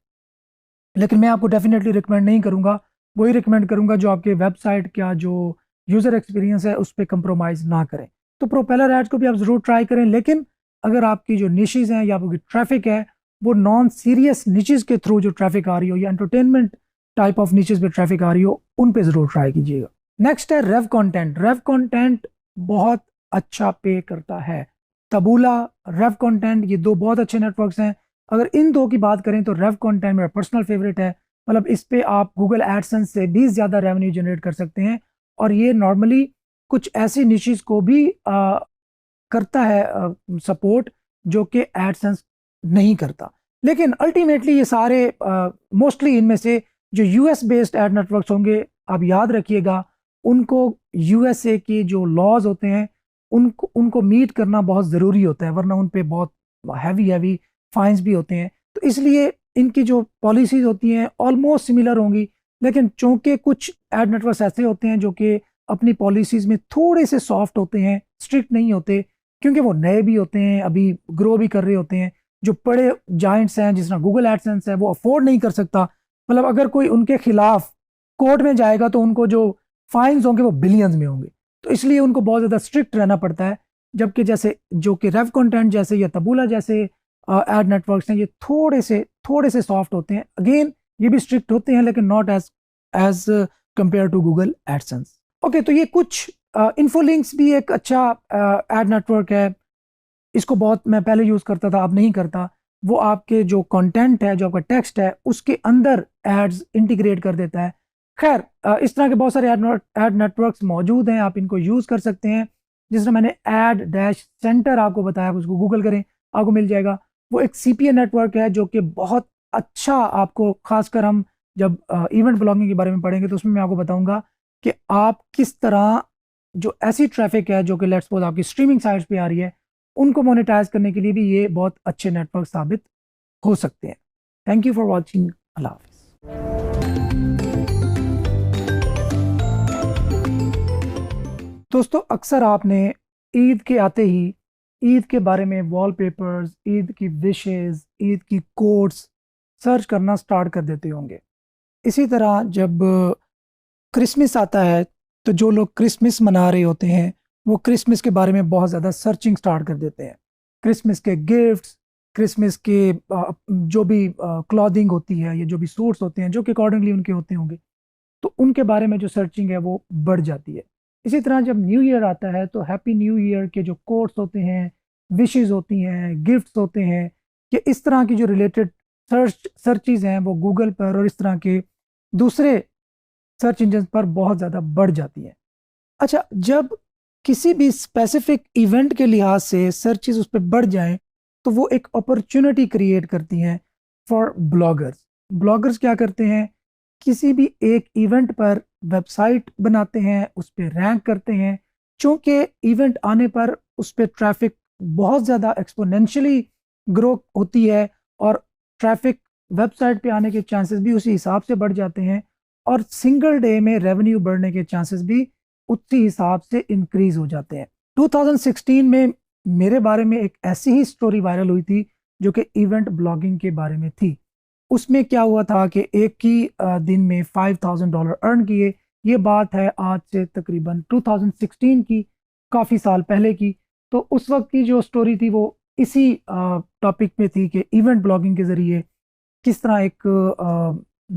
लेकिन मैं आपको डेफिनेटली रिकमेंड नहीं करूंगा, वही रिकमेंड करूंगा जो आपके वेबसाइट का जो यूज़र एक्सपीरियंस है उस पर कंप्रोमाइज़ ना करें। तो प्रोपेलर एड्स को भी आप ज़रूर ट्राई करें, लेकिन अगर आपकी जो निशेज़ हैं या आपकी ट्रैफिक है वो नॉन सीरियस निशेज़ के थ्रू जो ट्रैफिक आ रही हो या एंटरटेनमेंट टाइप ऑफ निशेज़ पे ट्रैफिक आ रही हो, उन पे ज़रूर ट्राई कीजिएगा। नेक्स्ट है रेव कंटेंट। रेव कंटेंट बहुत अच्छा पे करता है। तबूला, रेव कंटेंट, ये दो बहुत अच्छे नेटवर्क्स हैं। अगर इन दो की बात करें तो रेव कंटेंट मेरा पर्सनल फेवरेट है, मतलब इस पे आप गूगल एडसेंस से भी ज़्यादा रेवेन्यू जनरेट कर सकते हैं और ये नॉर्मली कुछ ऐसी निशेज़ को भी करता है सपोर्ट जो कि एडसेंस नहीं करता। लेकिन अल्टीमेटली ये सारे मोस्टली इनमें से जो US बेस्ड एड नेटवर्क्स होंगे, आप याद रखिएगा उनको USA के जो लॉज होते हैं उनको उनको मीट करना बहुत ज़रूरी होता है, वरना उन पे बहुत हैवी फाइन्स भी होते हैं। तो इसलिए इनकी जो पॉलिसीज़ होती हैं ऑलमोस्ट सिमिलर होंगी, लेकिन चूँकि कुछ एड नेटवर्क्स ऐसे होते हैं जो कि अपनी पॉलिसीज़ में थोड़े से सॉफ्ट होते हैं, स्ट्रिक्ट नहीं होते, क्योंकि वो नए भी होते हैं, अभी ग्रो भी कर रहे होते हैं। जो बड़े जाइंट्स हैं जिस तरह गूगल एडसेंस है वो अफोर्ड नहीं कर सकता, मतलब अगर कोई उनके खिलाफ कोर्ट में जाएगा तो उनको जो फाइन्स होंगे वो बिलियंस में होंगे, तो इसलिए उनको बहुत ज़्यादा स्ट्रिक्ट रहना पड़ता है। जबकि जैसे जो कि रेव कंटेंट जैसे या तबूला जैसे एड नेटवर्क्स हैं ये थोड़े से सॉफ्ट होते हैं। अगेन ये भी स्ट्रिक्ट होते हैं लेकिन not as compare to Google AdSense. Okay, तो ये कुछ इन्फोलिंक्स भी एक अच्छा एड नेटवर्क है, इसको बहुत मैं पहले यूज़ करता था, अब नहीं करता। वो आपके जो कंटेंट है, जो आपका टेक्स्ट है, उसके अंदर एड्स इंटीग्रेट कर देता है। खैर इस तरह के बहुत सारे एड नेटवर्क्स मौजूद हैं, आप इनको यूज़ कर सकते हैं। जिस तरह मैंने एड डैश सेंटर आपको बताया, उसको गूगल करें आपको मिल जाएगा। वो एक CPA नेटवर्क है जो कि बहुत अच्छा आपको, खासकर हम जब इवेंट ब्लॉगिंग के बारे में पढ़ेंगे तो उसमें मैं आपको बताऊंगा कि आप किस तरह जो ऐसी ट्रैफिक है जो कि लेट्स सपोज आपकी स्ट्रीमिंग साइट्स पे आ रही है उनको मोनेटाइज करने के लिए भी ये बहुत अच्छे नेटवर्क साबित हो सकते हैं। Thank you for watching. अल्लाह हाफिज़। दोस्तों, अक्सर आपने ईद के आते ही ईद के बारे में वॉलपेपर्स, ईद की विशेस, ईद की कोट्स सर्च करना स्टार्ट कर देते होंगे। इसी तरह जब क्रिसमस आता है तो जो लोग क्रिसमस मना रहे होते हैं वो क्रिसमस के बारे में बहुत ज़्यादा सर्चिंग स्टार्ट कर देते हैं। क्रिसमस के गिफ्ट्स, क्रिसमस के जो भी क्लॉथिंग होती है या जो भी सूट्स होते हैं जो कि अकॉर्डिंगली उनके होते होंगे, तो उनके बारे में जो सर्चिंग है वो बढ़ जाती है। इसी तरह जब न्यू ईयर आता है तो हैप्पी न्यू ईयर के जो कोट्स होते हैं, विशेस होती हैं, गिफ्ट्स होते हैं, कि इस तरह की जो रिलेटेड सर्चेज हैं वो गूगल पर और इस तरह के दूसरे सर्च इंजन पर बहुत ज़्यादा बढ़ जाती हैं। अच्छा, जब किसी भी स्पेसिफिक इवेंट के लिहाज से सर्चेस उस पर बढ़ जाएं तो वो एक अपॉर्चुनिटी क्रिएट करती हैं फॉर ब्लॉगर्स। ब्लॉगर्स क्या करते हैं, किसी भी एक इवेंट पर वेबसाइट बनाते हैं, उस पर रैंक करते हैं। चूंकि इवेंट आने पर उस पर ट्रैफिक बहुत ज़्यादा एक्सपोनेंशियली ग्रो होती है और ट्रैफिक वेबसाइट पे आने के चांसेस भी उसी हिसाब से बढ़ जाते हैं और सिंगल डे में रेवेन्यू बढ़ने के चांसेस भी उसी हिसाब से इंक्रीज हो जाते हैं। 2016 में मेरे बारे में एक ऐसी ही स्टोरी वायरल हुई थी जो कि इवेंट ब्लॉगिंग के बारे में थी। उसमें क्या हुआ था कि एक ही दिन में $5,000 अर्न किए। ये बात है आज से तकरीबन 2016 की, काफ़ी साल पहले की। तो उस वक्त की जो स्टोरी थी वो इसी टॉपिक में थी कि इवेंट ब्लॉगिंग के ज़रिए किस तरह एक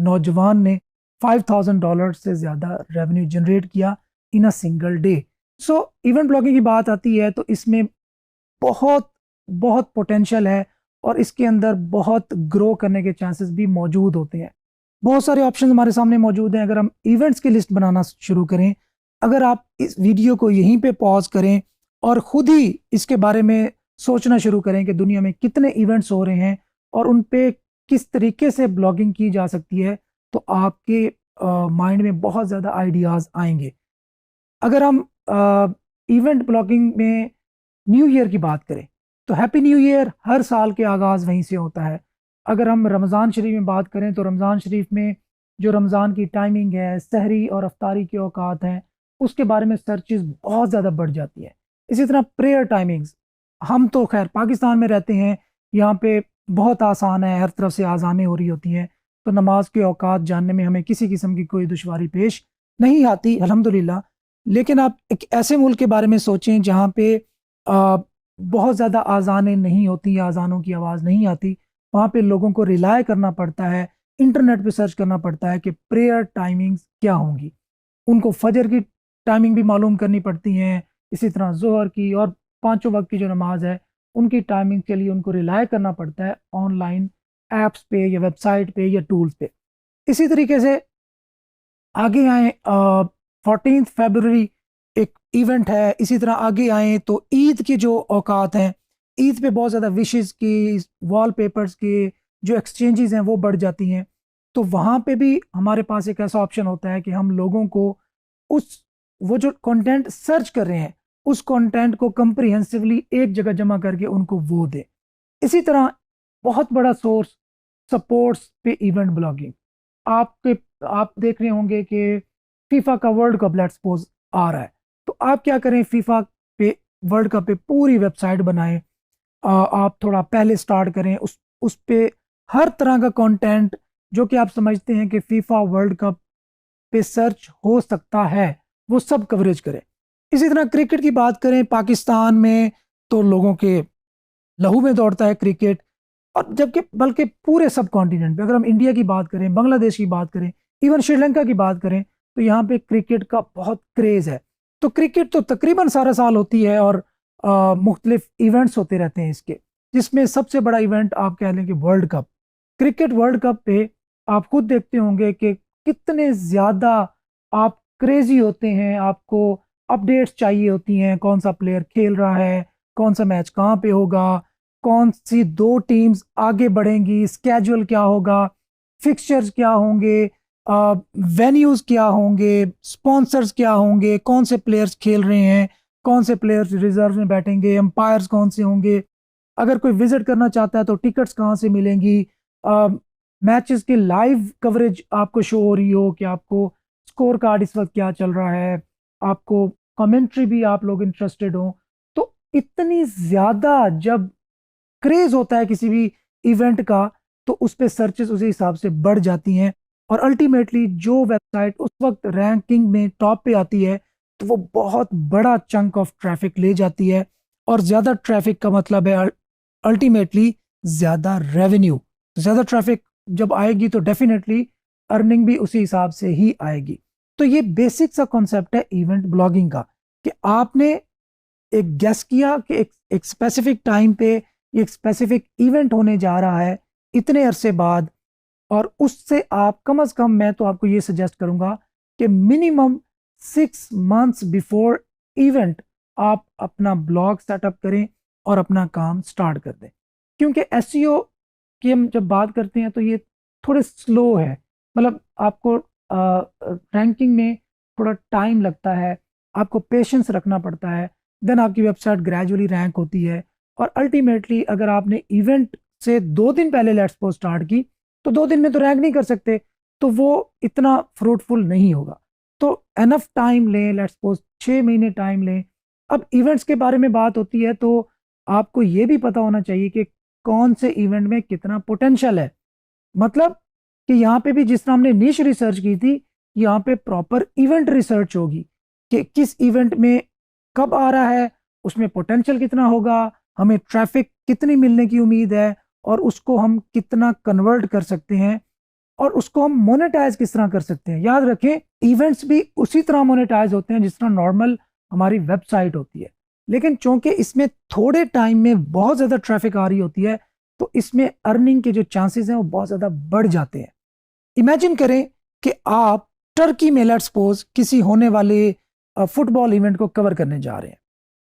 नौजवान ने $5,000 से ज़्यादा रेवेन्यू जनरेट किया in a single day. So event blogging की बात आती है तो इसमें बहुत बहुत पोटेंशियल है और इसके अंदर बहुत ग्रो करने के चांसेस भी मौजूद होते हैं। बहुत सारे ऑप्शन हमारे सामने मौजूद हैं। अगर हम इवेंट्स की लिस्ट बनाना शुरू करें, अगर आप इस वीडियो को यहीं पे पॉज करें और ख़ुद ही इसके बारे में सोचना शुरू करें कि दुनिया में कितने इवेंट्स हो रहे हैं और उन पे किस तरीके से ब्लॉगिंग की जा सकती है, तो आपके माइंड में बहुत ज़्यादा आइडियाज़ आएंगे। अगर हम इवेंट ब्लॉगिंग में न्यू ईयर की बात करें तो हैप्पी न्यू ईयर हर साल के आगाज़ वहीं से होता है। अगर हम रमज़ान शरीफ में बात करें तो रमज़ान शरीफ में जो रमज़ान की टाइमिंग है, सहरी और अफ्तारी के औकात हैं, उसके बारे में सर्चेस बहुत ज़्यादा बढ़ जाती है। इसी तरह प्रेयर टाइमिंग्स, हम तो खैर पाकिस्तान में रहते हैं, यहाँ पे बहुत आसान है, हर तरफ से आज़ानें हो रही होती हैं, तो नमाज के औकात जानने में हमें किसी किस्म की कोई दुश्वारी पेश नहीं आती अल्हम्दुलिल्लाह। लेकिन आप एक ऐसे मुल्क के बारे में सोचें जहाँ पे बहुत ज़्यादा आज़ानें नहीं होती या अज़ानों की आवाज़ नहीं आती, वहाँ पे लोगों को रिलाय करना पड़ता है, इंटरनेट पे सर्च करना पड़ता है कि प्रेयर टाइमिंग्स क्या होंगी। उनको फजर की टाइमिंग भी मालूम करनी पड़ती हैं, इसी तरह ज़ोहर की और पाँचों वक्त की जो नमाज है उनकी टाइमिंग के लिए उनको रिलाय करना पड़ता है ऑनलाइन ऐप्स पे या वेबसाइट पे या टूल्स पे। इसी तरीके से आगे आए 14 फरवरी एक इवेंट है। इसी तरह आगे आए तो ईद के जो औकात हैं, ईद पे बहुत ज़्यादा विशेस की, वॉलपेपर्स की जो एक्सचेंजेस हैं वो बढ़ जाती हैं। तो वहाँ पे भी हमारे पास एक ऐसा ऑप्शन होता है कि हम लोगों को उस वो जो कंटेंट सर्च कर रहे हैं उस कंटेंट को कंप्रिहेंसिवली एक जगह जमा करके उनको वो दें। इसी तरह बहुत बड़ा सोर्स सपोर्ट्स पे इवेंट ब्लॉगिंग, आपके आप देख रहे होंगे कि फीफा का वर्ल्ड कप लेट्स सपोज आ रहा है, तो आप क्या करें, फीफा पे वर्ल्ड कप पे पूरी वेबसाइट बनाएं। आप थोड़ा पहले स्टार्ट करें, उस पे हर तरह का कंटेंट जो कि आप समझते हैं कि फीफा वर्ल्ड कप पे सर्च हो सकता है वो सब कवरेज करें। इसी तरह क्रिकेट की बात करें, पाकिस्तान में तो लोगों के लहू में दौड़ता है क्रिकेट, और जबकि बल्कि पूरे सब कॉन्टिनेंट पे, अगर हम इंडिया की बात करें, बांग्लादेश की बात करें, इवन श्रीलंका की बात करें, तो यहाँ पे क्रिकेट का बहुत क्रेज़ है। तो क्रिकेट तो तकरीबन सारा साल होती है और मुख्तलिफ इवेंट्स होते रहते हैं इसके, जिसमें सबसे बड़ा इवेंट आप कह लें कि world cup. Cricket world cup पे आप खुद देखते होंगे कि कितने ज़्यादा आप क्रेजी होते हैं, आपको अपडेट्स चाहिए होती हैं, कौन सा प्लेयर खेल रहा है, कौन सा मैच कहाँ पे होगा, कौन सी दो टीम्स आगे बढ़ेंगी, स्केड्यूल क्या होगा, फिक्सचर्स क्या होंगे, वेन्यूज़ क्या होंगे, स्पॉन्सर्स क्या होंगे, कौन से प्लेयर्स खेल रहे हैं, कौन से प्लेयर्स रिजर्व में बैठेंगे, एम्पायर्स कौन से होंगे, अगर कोई विजिट करना चाहता है तो टिकट्स कहाँ से मिलेंगी, मैचेस की लाइव कवरेज आपको शो हो रही हो कि आपको स्कोर कार्ड इस वक्त क्या चल रहा है, आपको कमेंट्री भी आप लोग इंटरेस्टेड हो। तो इतनी ज़्यादा जब क्रेज होता है किसी भी इवेंट का, तो उस पे सर्चेस उसी हिसाब से बढ़ जाती हैं और अल्टीमेटली जो वेबसाइट उस वक्त रैंकिंग में टॉप पे आती है तो वो बहुत बड़ा चंक ऑफ ट्रैफिक ले जाती है, और ज़्यादा ट्रैफिक का मतलब है अल्टीमेटली ज़्यादा रेवेन्यू। ज़्यादा ट्रैफिक जब आएगी तो डेफिनेटली अर्निंग भी उसी हिसाब से ही आएगी। तो ये बेसिक सा कॉन्सेप्ट है इवेंट ब्लॉगिंग का, कि आपने एक गेस किया कि एक स्पेसिफिक टाइम पे एक स्पेसिफिक इवेंट होने जा रहा है इतने अरसे बाद, और उससे आप कम अज़ कम, मैं तो आपको ये सजेस्ट करूंगा कि मिनिमम 6 months बिफोर इवेंट आप अपना ब्लॉग सेटअप करें और अपना काम स्टार्ट कर दें। क्योंकि एसईओ की हम जब बात करते हैं तो ये थोड़े स्लो है, मतलब आपको रैंकिंग में थोड़ा टाइम लगता है, आपको पेशेंस रखना पड़ता है, देन आपकी वेबसाइट ग्रेजुअली रैंक होती है। और अल्टीमेटली अगर आपने इवेंट से 2 दिन पहले लेट्स सपोज स्टार्ट की तो 2 दिन में तो रैंक नहीं कर सकते, तो वो इतना फ्रूटफुल नहीं होगा। तो एनफ टाइम लें, लेट्स सपोज 6 महीने टाइम लें। अब इवेंट्स के बारे में बात होती है तो आपको ये भी पता होना चाहिए कि कौन से इवेंट में कितना पोटेंशियल है। मतलब कि यहाँ पे भी जिस तरह हमने निश रिसर्च की थी, यहाँ पे प्रॉपर इवेंट रिसर्च होगी कि किस इवेंट में कब आ रहा है, उसमें पोटेंशियल कितना होगा, हमें ट्रैफिक कितनी मिलने की उम्मीद है, और उसको हम कितना कन्वर्ट कर सकते हैं, और उसको हम मोनेटाइज किस तरह कर सकते हैं। याद रखें, इवेंट्स भी उसी तरह मोनेटाइज होते हैं जिस तरह नॉर्मल हमारी वेबसाइट होती है, लेकिन चूंकि इसमें थोड़े टाइम में बहुत ज़्यादा ट्रैफिक आ रही होती है तो इसमें अर्निंग के जो चांसेस हैं वो बहुत ज़्यादा बढ़ जाते हैं। इमेजिन करें कि आप टर्की में लेट्स सपोज किसी होने वाले फुटबॉल इवेंट को कवर करने जा रहे हैं।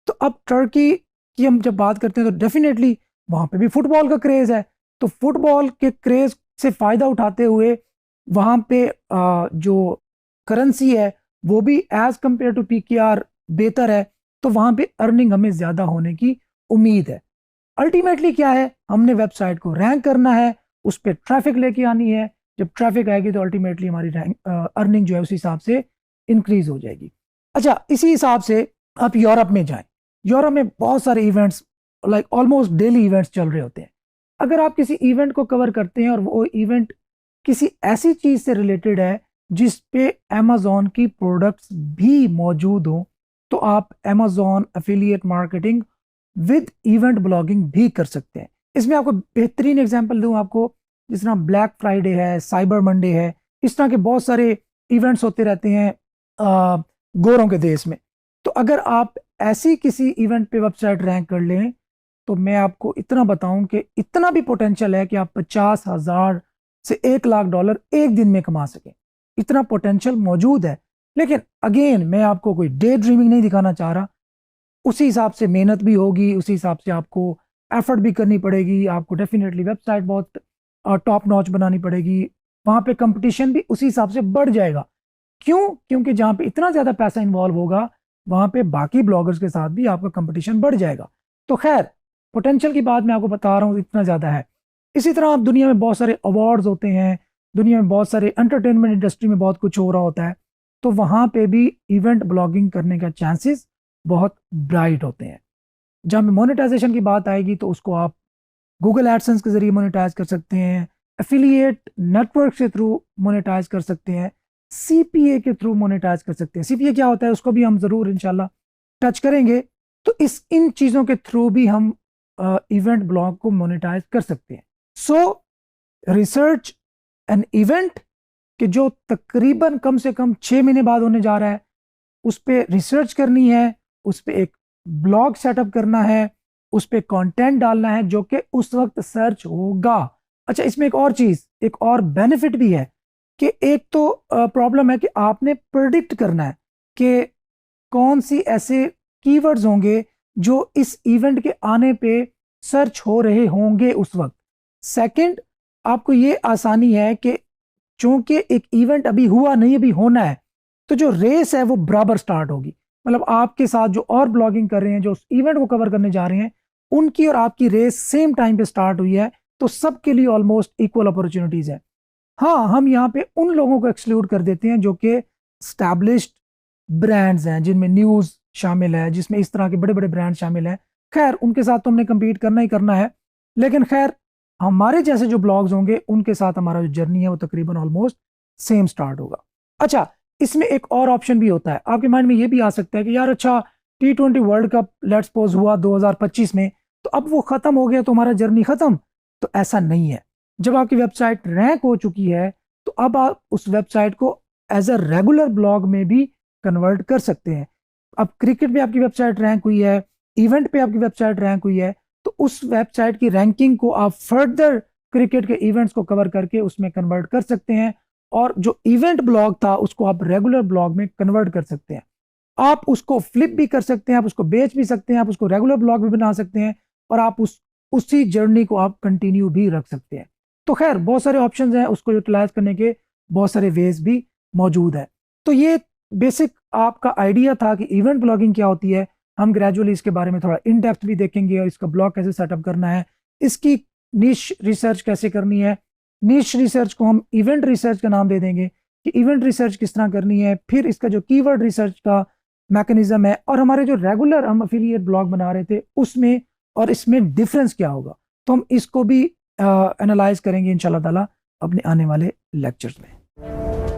तो अब टर्की की हम जब बात करते हैं तो डेफिनेटली वहां पे भी फुटबॉल का क्रेज है। तो फुटबॉल के क्रेज से फायदा उठाते हुए वहां पे जो करेंसी है वो भी एज कंपेयर टू पीकेआर बेहतर है, तो वहां पे अर्निंग हमें ज्यादा होने की उम्मीद है। अल्टीमेटली क्या है, हमने वेबसाइट को रैंक करना है, उस पर ट्रैफिक लेके आनी है। जब ट्रैफिक आएगी तो अल्टीमेटली हमारी रैंक अर्निंग जो है उस हिसाब से इंक्रीज हो जाएगी। अच्छा, इसी हिसाब से आप यूरोप में जाएं। यूरोप में बहुत सारे events, like almost daily events चल रहे होते हैं। अगर आप किसी इवेंट को कवर करते हैं और वो इवेंट किसी ऐसी चीज से रिलेटेड है जिस पे अमेजोन की प्रोडक्ट्स भी मौजूद हो, तो आप Amazon affiliate marketing with event blogging भी कर सकते हैं। इसमें आपको बेहतरीन एग्जांपल दूं आपको, जिस तरह ब्लैक फ्राइडे है, साइबर मंडे है, इस तरह के बहुत सारे इवेंट्स होते रहते हैं गोरों के देश में। तो अगर आप ऐसी किसी इवेंट पे वेबसाइट रैंक कर लें तो मैं आपको इतना बताऊं कि इतना भी पोटेंशियल है कि आप 50,000 से $1,00,000 एक दिन में कमा सकें। इतना पोटेंशियल मौजूद है। लेकिन अगेन मैं आपको कोई डे ड्रीमिंग नहीं दिखाना चाह रहा। उसी हिसाब से मेहनत भी होगी, उसी हिसाब से आपको एफर्ट भी करनी पड़ेगी, आपको डेफिनेटली वेबसाइट बहुत टॉप नॉच बनानी पड़ेगी। वहां पे कंपटीशन भी उसी हिसाब से बढ़ जाएगा। क्यों? क्योंकि जहां पे इतना ज्यादा पैसा इन्वॉल्व होगा वहां पे बाकी ब्लॉगर्स के साथ भी आपका कंपटीशन बढ़ जाएगा। तो खैर, पोटेंशियल की बात मैं आपको बता रहा हूँ, इतना ज्यादा है। इसी तरह दुनिया में बहुत सारे अवार्ड्स होते हैं, दुनिया में बहुत सारे एंटरटेनमेंट इंडस्ट्री में बहुत कुछ हो रहा होता है, तो वहां पे भी इवेंट ब्लॉगिंग करने का चांसेस बहुत ब्राइट होते हैं। जब मोनेटाइजेशन की बात आएगी तो उसको आप गूगल एडसेंस के जरिए मोनेटाइज कर सकते हैं, एफिलिएट नेटवर्क के थ्रू मोनेटाइज कर सकते हैं, सीपीए के थ्रू मोनेटाइज कर सकते हैं। सीपीए क्या होता है उसको भी हम जरूर इंशाल्लाह टच करेंगे। तो इन चीजों के थ्रू भी हम इवेंट ब्लॉग को मोनेटाइज कर सकते हैं। सो रिसर्च एन इवेंट कि जो तकरीबन कम से कम 6 महीने बाद होने जा रहा है, उस पर रिसर्च करनी है, उस पर एक ब्लॉग सेटअप करना है, उस पर कंटेंट डालना है जो कि उस वक्त सर्च होगा। अच्छा, इसमें एक और चीज, एक और बेनिफिट भी है कि एक तो प्रॉब्लम है कि आपने प्रेडिक्ट करना है कि कौन सी ऐसे कीवर्ड्स होंगे जो इस इवेंट के आने पे सर्च हो रहे होंगे उस वक्त। सेकंड, आपको ये आसानी है कि चूंकि एक इवेंट अभी हुआ नहीं, अभी होना है, तो जो रेस है वो बराबर स्टार्ट होगी। मतलब आपके साथ जो और ब्लॉगिंग कर रहे हैं, जो उस इवेंट को कवर करने जा रहे हैं, उनकी और आपकी रेस सेम टाइम पे स्टार्ट हुई है, तो सबके लिए ऑलमोस्ट इक्वल अपॉर्चुनिटीज है। हाँ, हम यहाँ पे उन लोगों को एक्सक्लूड कर देते हैं जो कि स्टैब्लिश्ड ब्रांड्स हैं, जिनमें न्यूज़ शामिल है, जिसमें इस तरह के बड़े बड़े ब्रांड शामिल हैं। खैर, उनके साथ तो हमने कम्पीट करना ही करना है, लेकिन खैर हमारे जैसे जो ब्लॉग्स होंगे उनके साथ हमारा जो जर्नी है वो तकरीबन ऑलमोस्ट सेम स्टार्ट होगा। अच्छा, इसमें एक और ऑप्शन भी होता है। आपके माइंड में ये भी आ सकता है कि यार अच्छा, T20 world cup let's suppose हुआ 2025 में, तो अब वो खत्म हो गया तो हमारा जर्नी खत्म। तो ऐसा नहीं है। जब आपकी वेबसाइट रैंक हो चुकी है तो अब आप उस वेबसाइट को एज अ रेगुलर ब्लॉग में भी कन्वर्ट कर सकते हैं। अब क्रिकेट पे आपकी वेबसाइट रैंक हुई है, इवेंट पे आपकी वेबसाइट रैंक हुई है, तो उस वेबसाइट की रैंकिंग को आप फर्दर क्रिकेट के इवेंट्स को कवर करके उसमें कन्वर्ट कर सकते हैं, और जो इवेंट ब्लॉग था उसको आप रेगुलर ब्लॉग में कन्वर्ट कर सकते हैं। आप उसको फ्लिप भी कर सकते हैं, आप उसको बेच भी सकते हैं, आप उसको रेगुलर ब्लॉग भी बना सकते हैं, और आप उसी जर्नी को आप कंटिन्यू भी रख सकते हैं। तो खैर बहुत सारे ऑप्शंस हैं, उसको यूटिलाइज करने के बहुत सारे वेज भी मौजूद है। तो ये बेसिक आपका आइडिया था कि इवेंट ब्लॉगिंग क्या होती है। हम ग्रेजुअली इसके बारे में थोड़ा इन डेप्थ भी देखेंगे, और इसका ब्लॉग कैसे सेटअप करना है, इसकी निश रिसर्च कैसे करनी है। निश रिसर्च को हम इवेंट रिसर्च का नाम दे देंगे कि इवेंट रिसर्च किस तरह करनी है, फिर इसका जो कीवर्ड रिसर्च का मैकेनिज्म है, और हमारे जो रेगुलर हम अफिलिएट ब्लॉग बना रहे थे उसमें और इसमें डिफरेंस क्या होगा। तो हम इसको भी एनालाइज करेंगे इंशाल्लाह ताला अपने आने वाले लेक्चर्स में।